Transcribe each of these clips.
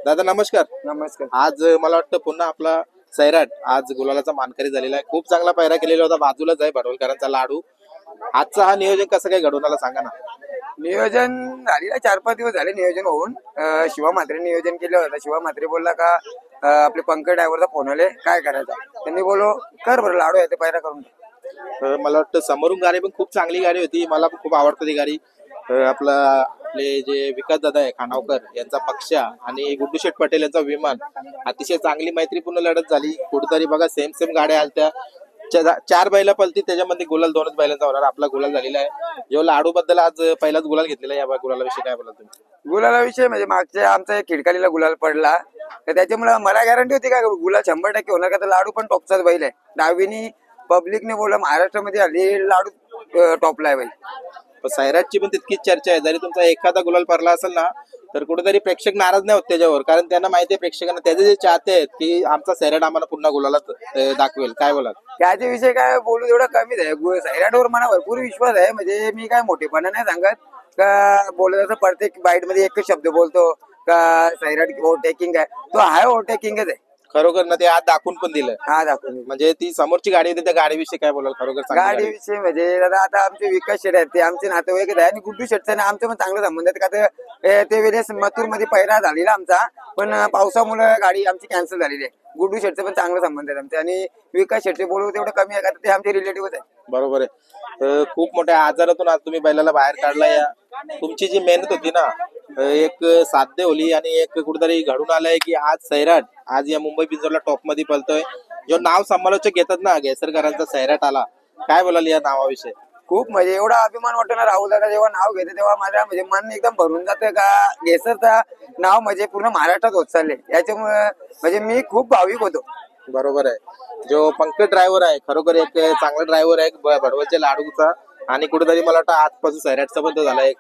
दादा नमस्कार. नमस्कार. आज मला वाटतं पुन्हा आपला सैराट आज गुलालाचा मानकरी झालेला आहे. खूप चांगला पायरा केलेला होता. बाजूलाच आहे भडवलकरांचा लाडू. आजचा हा नियोजन कसं काय घडवून आला सांगा ना. नियोजन झालेला 4-5 दिवस झाले नियोजन होऊन. शिवा म्हात्रे नियोजन केलं होतं. शिवा म्हात्रे बोलला का आपले पंकज ड्रायव्हरचा फोन आले काय करायचं. त्यांनी बोलो कर बरं लाडू आहे ते पायरा करून. मला वाटतं समोरून गाडी पण खूप चांगली गाडी होती. मला पण खूप आवडतं ती गाडी. आपले जे विकास दादा आहे खानावकर यांचा पक्षा आणि गुड्डू शेठ पटेल यांचा विमान अतिशय चांगली मैत्रीपूर्ण लढत झाली. कुठेतरी बघा सेम सेम गाड्या आलत्या. 4 बैला पलती त्याच्यामध्ये गुलाल 2च बैलांचा होणार. आपला गुलाल झालेला आहे. जेव्हा लाडू बद्दल आज पहिलाच गुलाल घेतलेला या गुलालाविषयी काय बोला तुम्ही. गुलाला विषय म्हणजे मागच्या आमचा एक खिडकालीला गुलाल पडला तर त्याच्यामुळे मला गॅरंटी होती का गुलाल 100% होणार का. तर लाडू पण टॉपचाच बैल आहे. डावीनी पब्लिकने बोललं महाराष्ट्रामध्ये आली लाडू टॉपला आहे बैल. सैराटची पण तितकीच चर्चा आहे. जरी तुमचा एखादा गुलाल पडला असेल ना तर कुठेतरी प्रेक्षक नाराज नाही होत त्याच्यावर. कारण त्यांना माहिती आहे प्रेक्षकांना त्याचे जे चाहते आहेत की आमचा सैराट आम्हाला पुन्हा गुलालात दाखवेल. काय बोला त्याच्या विषय काय बोलू एवढं कमीच आहे. सैराटवर मला भरपूर विश्वास आहे. म्हणजे मी काय मोठेपणा नाही सांगत का बोलत असं प्रत्येक बाईट मध्ये एकच शब्द बोलतो का सैराट ओव्हरटेकिंग आहे. तो हाय ओव्हरटेकिंगच आहे खरोखर ना. ते आज दाखवून पण दिलं. हा दाखवून म्हणजे ती समोरची गाडी होती त्या गाडीविषयी काय बोलाल खरोखर. गाडीविषयी म्हणजे दादा आता आमचे विकास शेट आहेत ते आमचे नातेवाईक आहे आणि गुड्डू शेटचा आमचे पण चांगले संबंध आहेत का. ते वेळेस मथुर मध्ये पहिरा झालेला आमचा पण पावसामुळे गाडी आमची कॅन्सल झालेली आहे. गुड्डू शेटचे पण चांगले संबंध आहेत आमचे आणि विकास शेटचे बोलू तेवढं कमी आहे का ते आमचे रिलेटिव्ह आहे. बरोबर आहे. खूप मोठ्या आजारातून आज तुम्ही बैलाला बाहेर काढला. या तुमची जी मेहनत होती ना एक साध्य होली आणि एक कुठेतरी घडून आलंय की आज सैराट आज या मुंबई पिंजोरला टॉप मध्ये पळतोय. जो नाव समालोचक घेतात ना घेसरकरांचा सैराट आला. काय बोलाल या नावाविषयी. खूप म्हणजे एवढा अभिमान वाटतो ना राहुल दादा जेव्हा नाव घेते तेव्हा माझ्या म्हणजे मन एकदम भरून जातं का घेसरचा नाव म्हणजे पूर्ण महाराष्ट्रात होत चालले. याच्यामुळे म्हणजे मी खूप भाविक होतो. बरोबर आहे. जो पंकज ड्रायव्हर आहे खरोखर एक चांगला ड्रायव्हर आहे भडवलच्या लाडूचा आणि कुठेतरी मला वाटतं आजपासून सैराटचा पण तो झाला एक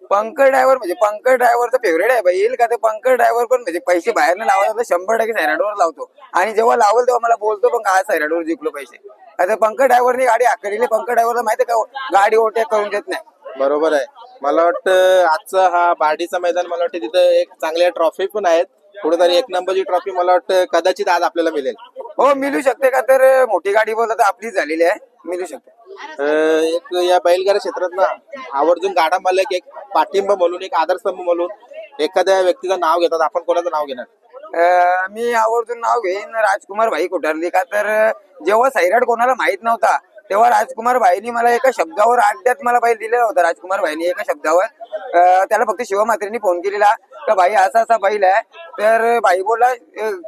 पंकज ड्रायव्हर म्हणजे पंकज ड्रायव्हरचा फेवरेट आहे बैल का. ते पंकज ड्रायव्हर पण म्हणजे पैसे बाहेर न लावायला 100% सैराटवर लावतो आणि जेव्हा लावल तेव्हा मला बोलतो पण आज सैराटवर जिंकलो पैसे. आता पंकज ड्रायव्हरने गाडी आखलेली. पंकज ड्रायव्हरला माहिती आहे का गाडी ओव्हरटेक करून देत नाही. बरोबर आहे. मला वाटतं आजचा हा बार्डीचा मैदान मला वाटतं तिथं एक चांगल्या ट्रॉफी पण आहेत. कुठेतरी 1 नंबरची ट्रॉफी मला वाटतं कदाचित आज आपल्याला मिळेल. हो मिळू शकते का. तर मोठी गाडी बोलतात आपलीच झालेली आहे मिळू शकते. एक या बैलगाडा क्षेत्रात ना आवर्जून गाडा मालक एक पाठिंबा म्हणून एक आधारस्तंभ म्हणून एखाद्या व्यक्तीचं नाव घेतात. आपण कोणाचं नाव घेणार. मी आवर्जून नाव घेईन राजकुमार भाई कोठारली का. तर जेव्हा सैराट कोणाला माहित नव्हता तेव्हा राजकुमार भाईनी मला एका शब्दावर अड्ड्यात मला बैल दिलेला होता. राजकुमार भाईनी एका शब्दावर त्याला फक्त शिवा म्हात्रेंनी फोन केलेला का भाई असा असा बैल आहे. तर भाई बोलला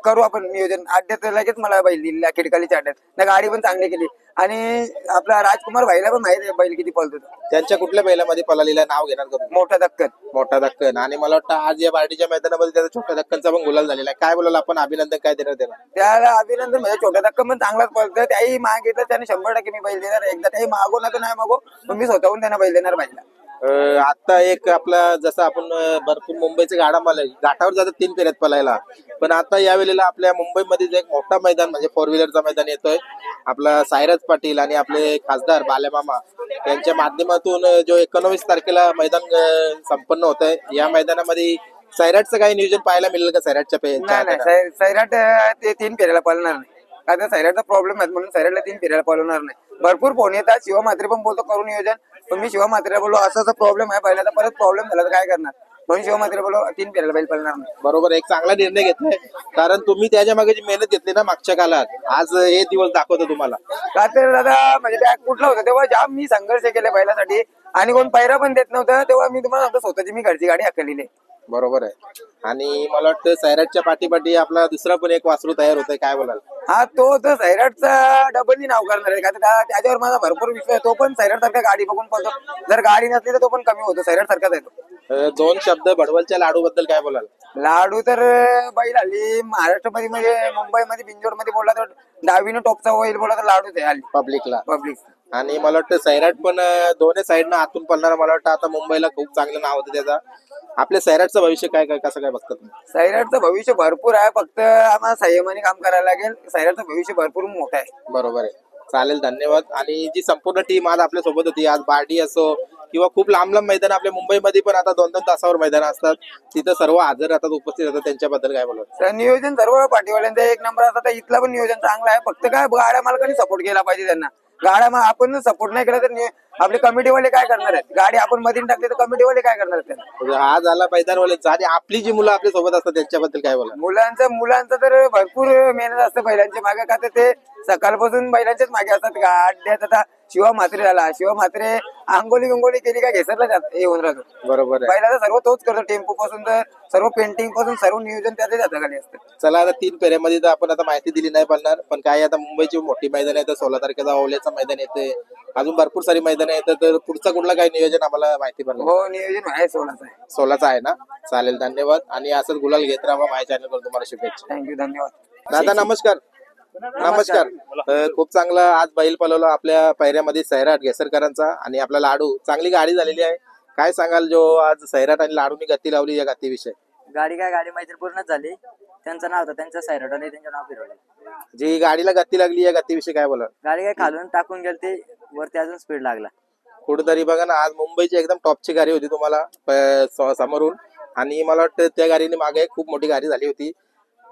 करू आपण नियोजन. अड्ड्यात लगेच मला बैल दिलेला खिडकालीच्या अड्ड्यात. त्या गाडी पण चांगली केली आणि आपला राजकुमार भाईला पण माहिती आहे बैल किती पळतो. त्यांच्या कुठल्या बैलामध्ये पळालेला नाव घेणार का. मोठा दक्कन. मोठा दक्कन आणि मला वाटतं आज या बार्डीच्या मैदानामध्ये त्याचा छोट्या दक्कनचा पण गुलाल झालेला आहे. काय बोलाल आपण अभिनंदन काय देणार त्याला. त्याला अभिनंदन म्हणजे छोट्या दक्कन पण चांगलाच पळतो. त्याही मागितलं त्याने 100% मी बैल देणार. एकदा त्याही मागो ना तर नाही मागो पण मी स्वतःहून त्यांना बैल देणार बैला. आता एक आपला जसं आपण भरपूर मुंबईचे गाडा मालक घाटावर जातात 3 फेऱ्यात पळायला. पण आता या वेळेला आपल्या मुंबईमध्ये एक मोठा मैदान म्हणजे 4 व्हीलरचा मैदान येतोय. आपला सायराज पाटील आणि आपले खासदार बालेमामा यांच्या माध्यमातून जो 19 तारखेला मैदान संपन्न होत आहे. या मैदानामध्ये सैराटचं काही नियोजन पाहायला मिळेल का. सैराटच्या नाही सैराट ते 3 फेऱ्याला पळणार नाही. आता सैराटचा प्रॉब्लेम आहे म्हणून सैराटला 3 फेऱ्याला पळवणार नाही. भरपूर फोन येतात. शिवा म्हात्रे पण बोलतो करू नियोजन पण मी शिवा म्हात्रेला बोललो असा प्रॉब्लेम आहे पहिला. परत प्रॉब्लेम झाला तर काय करणार म्हणून शिवा म्हात्रे बोललो 3 फेऱ्याला बैल पळणार नाही. बरोबर एक चांगला निर्णय घेतलाय. कारण तुम्ही त्याच्या मागे जी मेहनत घेतली ना मागच्या काळात आज हे दिवस दाखवतो तुम्हाला. का तर दादा म्हणजे बॅग कुठला होता तेव्हा जाम मी संघर्ष केले बैलासाठी आणि कोण पैरा पण देत नव्हतं. तेव्हा मी तुम्हाला सांगतो स्वतःची मी घरची गाडी हाकलेली आहे. बरोबर आहे. आणि मला वाटतं सैराटच्या पाठीपाठी आपला दुसरा पण एक वासरू तयार होतोय. काय बोलाल. हा तो तर सैराटचा डबलनी नाव करणार आहे का. त्याच्यावर माझा भरपूर विश्वास आहे. तो पण सैराट सारखा गाडी बघून पळतो. जर गाडी नसली तर तो पण कमी होतो. सैराट सारखाच आहे तो. 2 शब्द भडवलच्या लाडू बद्दल काय बोलाल. लाडू तर बैल हल्ली महाराष्ट्रामध्ये म्हणजे मुंबईमध्ये बिंजोडमध्ये बोलला तर डावीनं टॉपचा बैल बोलला तर लाडूच आहे हल्ली पब्लिक. आणि मला वाटतं सैराट पण दोन्ही साईडनं आतून पळणार. मला वाटतं आता मुंबईला खूप चांगलं नाव होतं त्याचा. आपल्या सैराटचं भविष्य काय काय कसं काय बघतात. सैराटचं भविष्य भरपूर आहे. फक्त आम्हाला संयमाने काम करायला लागेल. सैराटचं भविष्य भरपूर मोठं आहे. बरोबर आहे. चालेल धन्यवाद. आणि जी संपूर्ण टीम आज आपल्या सोबत होती आज बार्डी असो किंवा खूप लांब लांब मैदान आपल्या मुंबईमध्ये पण आता 2-2 तासावर मैदान असतात, तिथं सर्व हजर राहतात, उपस्थित राहतात, त्यांच्याबद्दल काय बोलत? तर नियोजन सर्व पाठीवाल्यांचं एक नंबर असतं. तर इथलं पण नियोजन चांगलं आहे. फक्त काय गाड्या मालकांनी सपोर्ट केला पाहिजे त्यांना. आपण सपोर्ट नाही केला तर आपले कमिटीवाले काय करणार आहेत? गाडी आपण मधीन टाकली तर कमिटीवाले काय करणार आहेत त्यांना? हा झाला मैदानवाल्यांचा, आणि आपली जी मुलं आपल्या सोबत असतात त्यांच्याबद्दल काय बोला? मुलांचं तर भरपूर मेहनत असतं बैलांच्या मागे. का तर ते सकाळपासून बैलांच्याच मागे असतात. अड्ड्यात आता शिवा म्हात्रे झाला. शिवा म्हात्रे अंगोली केली का घेसरला जात येऊन राहतो. बरोबर आहे. बैलाचा सर्व तोच करतो. टेम्पो पासून तर सर्व पेंटिंग पासून सर्व नियोजन त्याच्या हाताखाली असतं. चला, आता 3 फेऱ्यामध्ये तर आपण आता माहिती दिली नाही पालणार, पण काय आता मुंबईची मोठी मैदान आहे, तर 16 तारखेला ओल्याचं मैदान येते, अजून भरपूर सारी मैदान येतात, तर पुढचा कुठला काय नियोजन आम्हाला माहिती पडलं? हो, नियोजन आहे 16चं आहे. 16चा आहे ना? चालेल, धन्यवाद. आणि असंच गुलाल घेत राहा. माझ्या चॅनलवर तुम्हाला शुभेच्छा. थँक्यू, धन्यवाद. दादा नमस्कार. नमस्कार. खूप चांगला आज बैल पळवला आपल्या पायऱ्यामध्ये, सैराट घेसरकरांचा आणि आपला लाडू. चांगली गाडी झालेली आहे. काय सांगाल जो आज सैराट आणि लाडूनी गती लावली, या गतीविषयी? गाडी मैत्री पूर्णच झाली. त्यांचं नाव होतं, त्यांचं सैराटने त्यांचं नाव फिरवलं. जी गाडीला गती लागली, या गतीविषयी काय बोला? गाडी काय खालून टाकून गेलती, वरती अजून स्पीड लागला. कुठेतरी बघा ना, आज मुंबईची एकदम टॉपची गाडी होती तुम्हाला समोरून, आणि मला वाटतं त्या गाडीने मागे खूप मोठी गाडी झाली होती.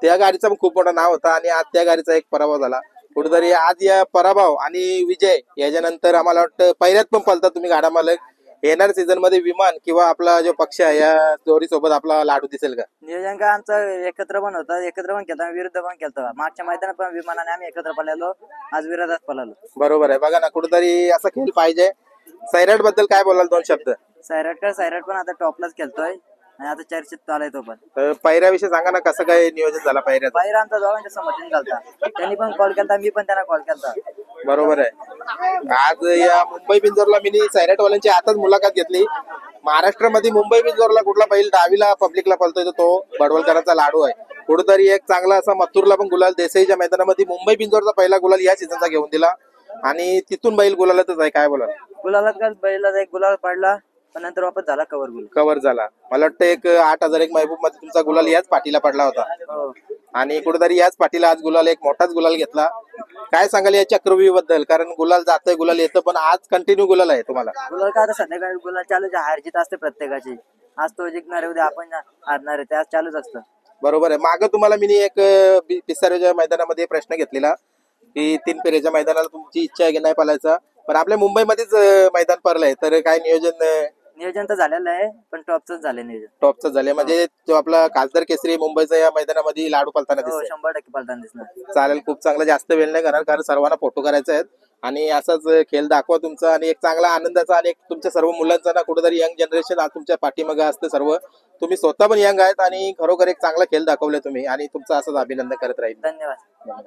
त्या गाडीचा पण खूप मोठा नाव होता, आणि आज त्या गाडीचा एक पराभव झाला. कुठेतरी आज या पराभव आणि विजय याच्यानंतर आम्हाला वाटतं पहिल्यात पण पळतात तुम्ही गाडा मालक. येणार सीझन मध्ये विमान किंवा आपला जो पक्ष आहे या जोडी सोबत आपला लाडू दिसेल का? नियोजन काय आमचं एकत्र पण होतं, एकत्र पण केलं, विरुद्ध पण केलं. मागच्या मैदानात पण विमानाने आम्ही एकत्र पळालो, आज विरोधात पळालो. बरोबर आहे. बघा ना, कुठेतरी असा खेळ पाहिजे. सैराट बद्दल काय बोलाल 2 शब्द? सैराट पण आता टॉपलाच खेळतोय आणि आता चर्चेत चालू आहे तो पण. पायऱ्याविषयी सांगा ना, कसं काय नियोजन झाला पायऱ्याचं? बाहेर आमचा दोघांच्या संमतीने झालता. त्यांनी पण कॉल केला, मी पण त्यांना कॉल केला. बरोबर आहे. आज या मुंबई बिंजोरला मी सैराटवाल्यांची आताच मुलाखत घेतली. महाराष्ट्रामध्ये मुंबई बिंजोरला कुठला बैल डावीला पब्लिकला पळतोय, तो बडवलकरांचा लाडू आहे. कुठेतरी एक चांगला असा मथुरला पण गुलाल, देसाईच्या मैदानामध्ये मुंबई बिंजोरचा पहिला गुलाल या सीझनचा घेऊन दिला, आणि तिथून बैल गुलालातच आहे. काय बोला? गुलालात काय बैलाचा एक गुलाल पडला, पण नंतर वापस झाला कव्हर झाला. मला वाटतं एक 8,001 महबूब मध्ये तुमचा गुलाल याच पाठीला पडला होता, हो. आणि कुठेतरी याच पाठीला आज गुलाल, एक मोठाच गुलाल घेतला. काय सांगाल या चक्रव्यूह बद्दल? कारण गुलाल जातोय, गुलाल येतं, पण आज कंटिन्यू गुलाल आहे तुम्हाला. गुलाल काय आता संध्याकाळी गुलाल चालू, हार जीत असते प्रत्येकाची. आज तो जिंकणार आहे, उद्या आपण हारणार आहे, ते आज चालूच असतं. बरोबर आहे. मागं तुम्हाला मी एक पिसाऱ्याच्या मैदानामध्ये प्रश्न घेतलेला की 3 फेऱ्याच्या मैदानाला तुमची इच्छा आहे की नाही पळायचा, पण आपल्या मुंबईमध्येच मैदान पडलंय, तर काय नियोजन तर झालेलं आहे, पण टॉपच झालं नियोजन. टॉपचं झाले म्हणजे जो आपला खासदार केसरी मुंबईचा या मैदानामध्ये लाडू पळताना हो, दिसतोय. 100% पळताना दिसणार. चालेल, खूप चांगलं. जास्त वेळ नाही करणार, कारण सर्वांना फोटो करायचे आहेत, आणि असाच खेळ दाखवा तुमचा, आणि एक चांगला आनंदाचा, आणि एक तुमच्या सर्व मुलांचा ना कुठेतरी यंग जनरेशन आज तुमच्या पाठीमागे असते सर्व. तुम्ही स्वतः पण यंग आहेत, आणि खरोखर एक चांगला खेळ दाखवले तुम्ही, आणि तुमचं असंच अभिनंदन करत राहील. धन्यवाद.